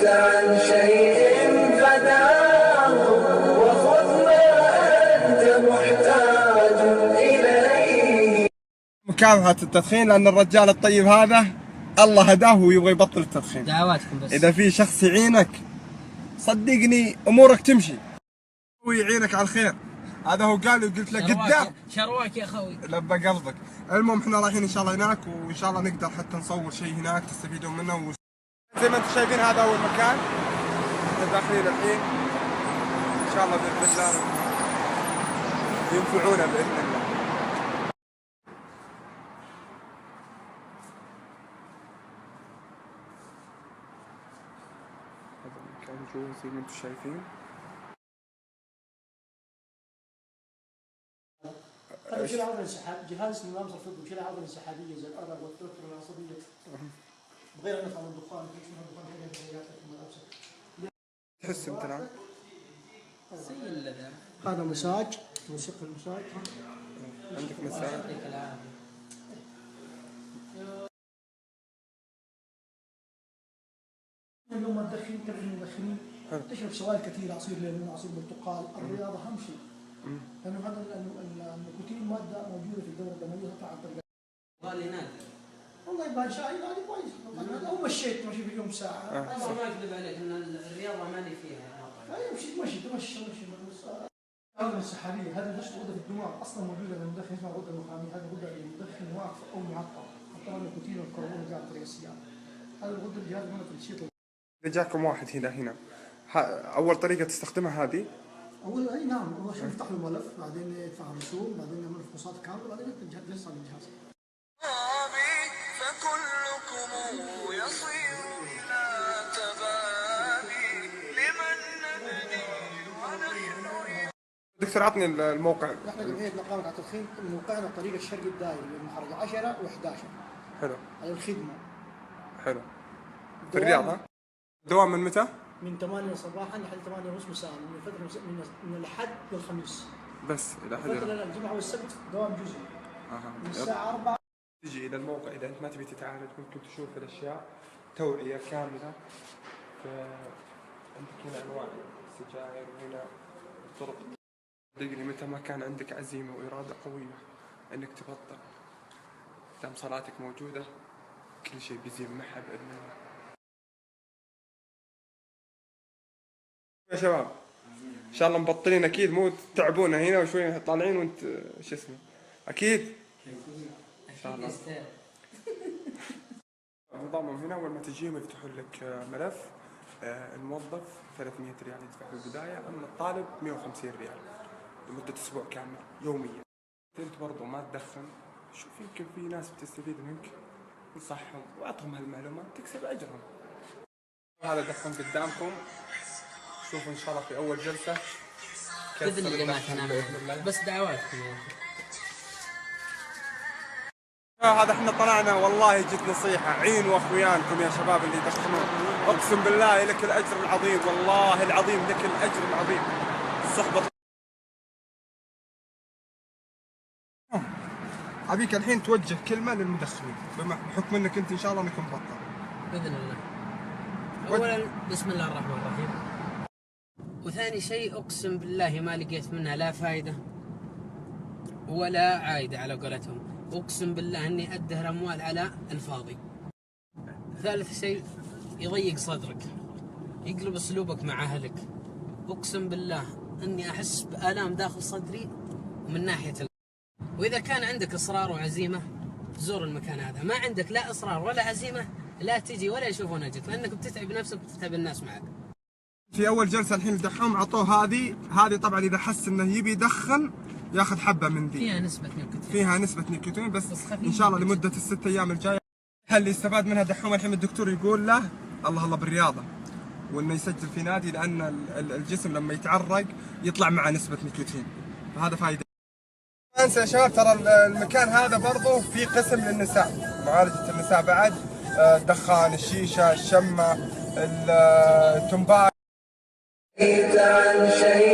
عن شيء فداه وخذ ما أنت محتاج إليه. مكافحة التدخين، لأن الرجال الطيب هذا الله هداه ويبغى يبطل التدخين. دعواتكم بس. إذا في شخص يعينك صدقني أمورك تمشي ويعينك على الخير. هذا هو قال وقلت له قدام. شرواك يا أخوي. لبى قلبك. المهم احنا رايحين إن شاء الله هناك، وإن شاء الله نقدر حتى نصور شيء هناك تستفيدون منه. زي ما انتم شايفين هذا هو المكان، احنا داخلين الحين ان شاء الله باذن الله ينفعونا باذن الله. هذا المكان جوا زي ما انتم شايفين. هذا وش العضله الانسحاب؟ جهاز نظام الفضل، وش العضله الانسحابيه زي الارق والتوتر والعصبيه. بغير ان نفهم الدخان، تحس انت الان؟ هذا مساج، موسيقى المساج. عندك مساج؟ اليوم ما تدخن، تعرف المدخنين تشرب سوائل كثيره، عصير ليمون، عصير برتقال. الرياضه اهم شيء، لانه هذا النيكوتين ماده موجوده في الدوره الدمويه تطلع عن طريق. والله يبان شاي هذا كويس، لو مشيت ماشي في اليوم ساعه. والله ما اكذب عليك ان الرياضه ماني فيها. يمشي تمشي الغدة الانسحابية هذه غدة في الدماغ أصلا موجودة للمدخن، اسمها الغدة النخامية. هذه غدة للمدخن واقفة أو معطلة، حتى النيكوتين والكربون جاء عن طريق السيارة. هذه الغدة الجهاز منها تنشيط. إذا جاكم واحد هنا أول طريقة تستخدمها هذه؟ أي نعم، أول شيء نفتح له الملف، بعدين يدفع الرسوم، بعدين نعمل فحوصات كاملة، بعدين نجلس على الجهاز. فكلكم يصير إلى تبابي لمن نبني ونحن. دكتور عطني الموقع. نحن جمعية نقابة التدخين، موقعنا الطريق الشرقي الدائري للمحرج 10 و11. حلو. على الخدمة. حلو. في الرياض ها؟ دوام من متى؟ من 8 صباحا لحد 8:30 مساء، من فترة من الأحد للخميس. بس إلى حد فترة الجمعة والسبت دوام جزئي. من الساعة 4. تجي إلى الموقع إذا أنت ما تبي تتعالج، ممكن تشوف الأشياء توعية كاملة. عندك هنا أنواع السجاير وهنا الطرق. صدقني متى ما كان عندك عزيمة وإرادة قوية إنك تبطل، دام صلاتك موجودة كل شيء بيزين معها بإذن الله. يا شباب إن شاء الله مبطلين أكيد، مو تعبونا هنا وشوي طالعين وأنت شو اسمه أكيد إن شاء الله. نظامهم هنا أول ما تجيهم يفتحوا لك ملف. الموظف 300 ريال يدفع في البداية، أما الطالب 150 ريال لمدة أسبوع كامل يوميا. أنت برضو ما تدخن، شوف يمكن في ناس بتستفيد منك، انصحهم وأعطهم هالمعلومات تكسب أجرهم. هذا دخن قدامكم، شوفوا إن شاء الله في أول جلسة بإذن الله ما تنام، بس دعواتكم يا أخي. هذا احنا طلعنا والله جت نصيحة، عينوا اخويانكم يا شباب اللي يدخنون، اقسم بالله لك الاجر العظيم، والله العظيم لك الاجر العظيم. الصحبة ابيك الحين توجه كلمة للمدخنين بحكم انك انت ان شاء الله انك مبطل. بإذن الله. اولا بسم الله الرحمن الرحيم، وثاني شيء اقسم بالله ما لقيت منها لا فايدة ولا عايدة على قولتهم، اقسم بالله اني ادهر اموال على الفاضي. ثالث شيء يضيق صدرك، يقلب اسلوبك مع اهلك. اقسم بالله اني احس بآلام داخل صدري ومن ناحية واذا كان عندك اصرار وعزيمة زور المكان هذا، ما عندك لا اصرار ولا عزيمة لا تجي ولا يشوفون اجرك، لانك بتتعب نفسك وبتتعب الناس معك. في اول جلسة الحين الدحوم عطوه هذه طبعا اذا حس انه يبي يدخن ياخذ حبة من ذي فيها نسبة نيكوتين بس ان شاء الله لمدة ال6 ايام الجاية. اللي استفاد منها دحوم الحين الدكتور يقول له الله بالرياضة، وانه يسجل في نادي، لان الجسم لما يتعرق يطلع معه نسبة نيكوتين، فهذا فائدة. ما انسى يا شباب ترى المكان هذا برضه في قسم للنساء، معالجة النساء بعد، الدخان، الشيشة، الشمة، التمباك. عن شيء